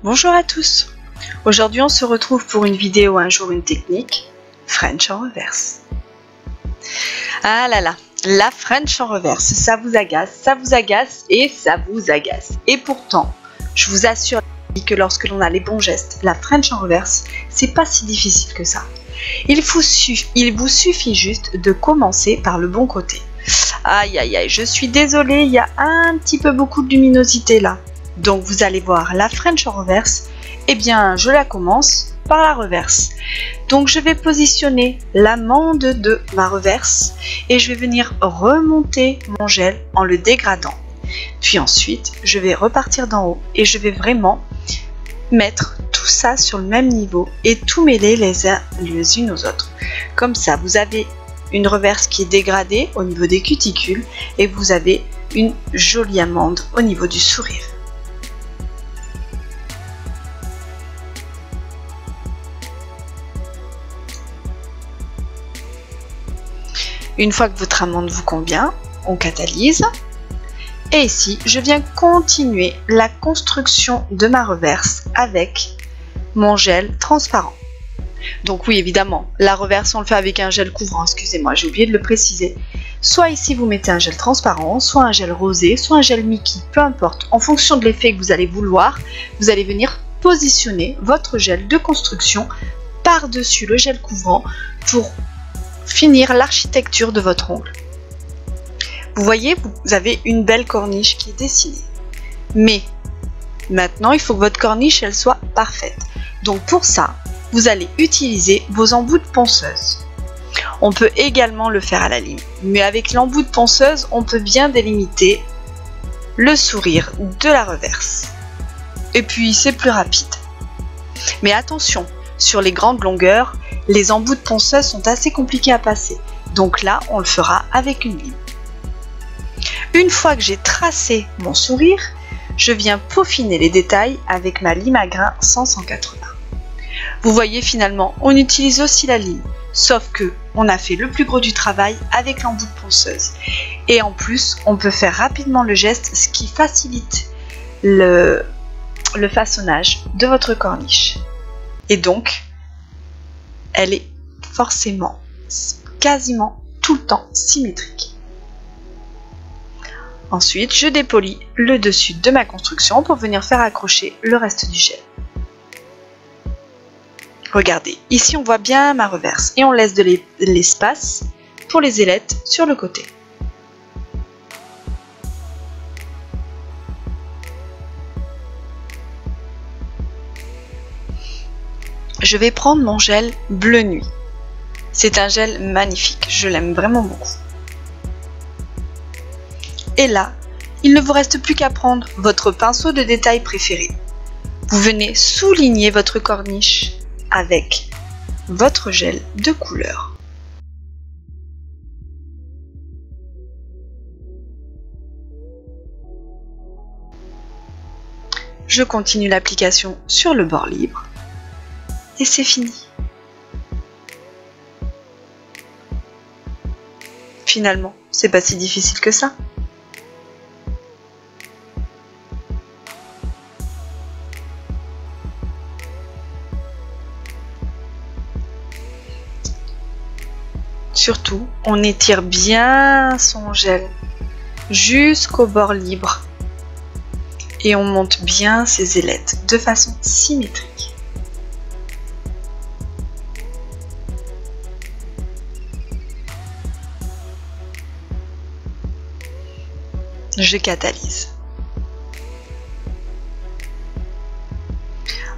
Bonjour à tous. Aujourd'hui on se retrouve pour une vidéo Un jour une technique, French en reverse. Ah là là, la French en reverse, ça vous agace et ça vous agace. Et pourtant, je vous assure que lorsque l'on a les bons gestes, la French en reverse, c'est pas si difficile que ça. Il vous suffit juste de commencer par le bon côté. Aïe aïe aïe, je suis désolée, il y a un petit peu beaucoup de luminosité là. Donc vous allez voir la French en reverse, eh bien je la commence par la reverse. Donc je vais positionner l'amande de ma reverse et je vais venir remonter mon gel en le dégradant. Puis ensuite je vais repartir d'en haut et je vais vraiment mettre tout ça sur le même niveau et tout mêler les unes aux autres. Comme ça vous avez une reverse qui est dégradée au niveau des cuticules et vous avez une jolie amande au niveau du sourire. Une fois que votre amande vous convient, on catalyse. Et ici, je viens continuer la construction de ma reverse avec mon gel transparent. Donc oui, évidemment, la reverse, on le fait avec un gel couvrant. Excusez-moi, j'ai oublié de le préciser. Soit ici, vous mettez un gel transparent, soit un gel rosé, soit un gel Mickey, peu importe. En fonction de l'effet que vous allez vouloir, vous allez venir positionner votre gel de construction par-dessus le gel couvrant pour finir l'architecture de votre ongle. Vous voyez, vous avez une belle corniche qui est dessinée. Mais maintenant, il faut que votre corniche elle soit parfaite. Donc pour ça, vous allez utiliser vos embouts de ponceuse. On peut également le faire à la lime, mais avec l'embout de ponceuse, on peut bien délimiter le sourire de la reverse. Et puis c'est plus rapide. Mais attention, sur les grandes longueurs, les embouts de ponceuse sont assez compliqués à passer. Donc là, on le fera avec une lime. Une fois que j'ai tracé mon sourire, je viens peaufiner les détails avec ma lime à grains 100-180. Vous voyez, finalement, on utilise aussi la lime, sauf que on a fait le plus gros du travail avec l'embout de ponceuse. Et en plus, on peut faire rapidement le geste, ce qui facilite le façonnage de votre corniche. Et donc, elle est forcément, quasiment tout le temps symétrique. Ensuite, je dépolis le dessus de ma construction pour venir faire accrocher le reste du gel. Regardez, ici on voit bien ma reverse et on laisse de l'espace pour les ailettes sur le côté. Je vais prendre mon gel bleu nuit. C'est un gel magnifique, je l'aime vraiment beaucoup. Et là, il ne vous reste plus qu'à prendre votre pinceau de détail préféré. Vous venez souligner votre corniche avec votre gel de couleur. Je continue l'application sur le bord libre. Et c'est fini. Finalement, c'est pas si difficile que ça. Surtout, on étire bien son gel jusqu'au bord libre et on monte bien ses ailettes de façon symétrique. Je catalyse.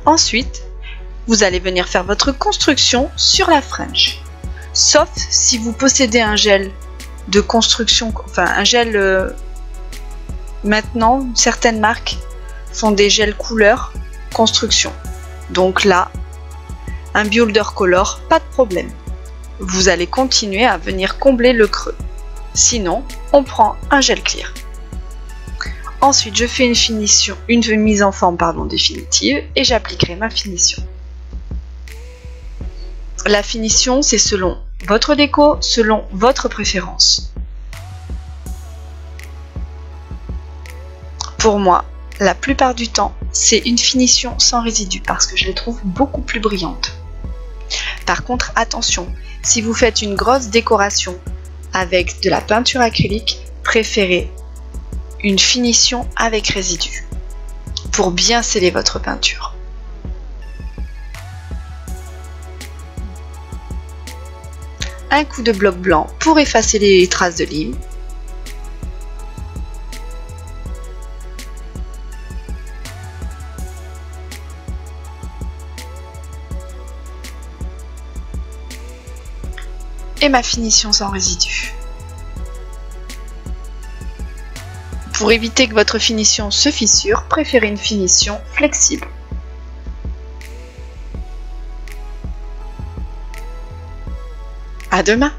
Ensuite, vous allez venir faire votre construction sur la French. Sauf si vous possédez un gel de construction, enfin un gel maintenant, certaines marques font des gels couleur construction. Donc là, un Beholder Color, pas de problème. Vous allez continuer à venir combler le creux. Sinon, on prend un gel clear. Ensuite, je fais une mise en forme définitive et j'appliquerai ma finition. La finition, c'est selon votre déco, selon votre préférence. Pour moi, La plupart du temps, c'est une finition sans résidu parce que je les trouve beaucoup plus brillantes. Par contre, attention, si vous faites une grosse décoration avec de la peinture acrylique, préférez une finition avec résidu pour bien sceller votre peinture. Un coup de bloc blanc pour effacer les traces de lime. Et ma finition sans résidu. Pour éviter que votre finition se fissure, préférez une finition flexible. À demain!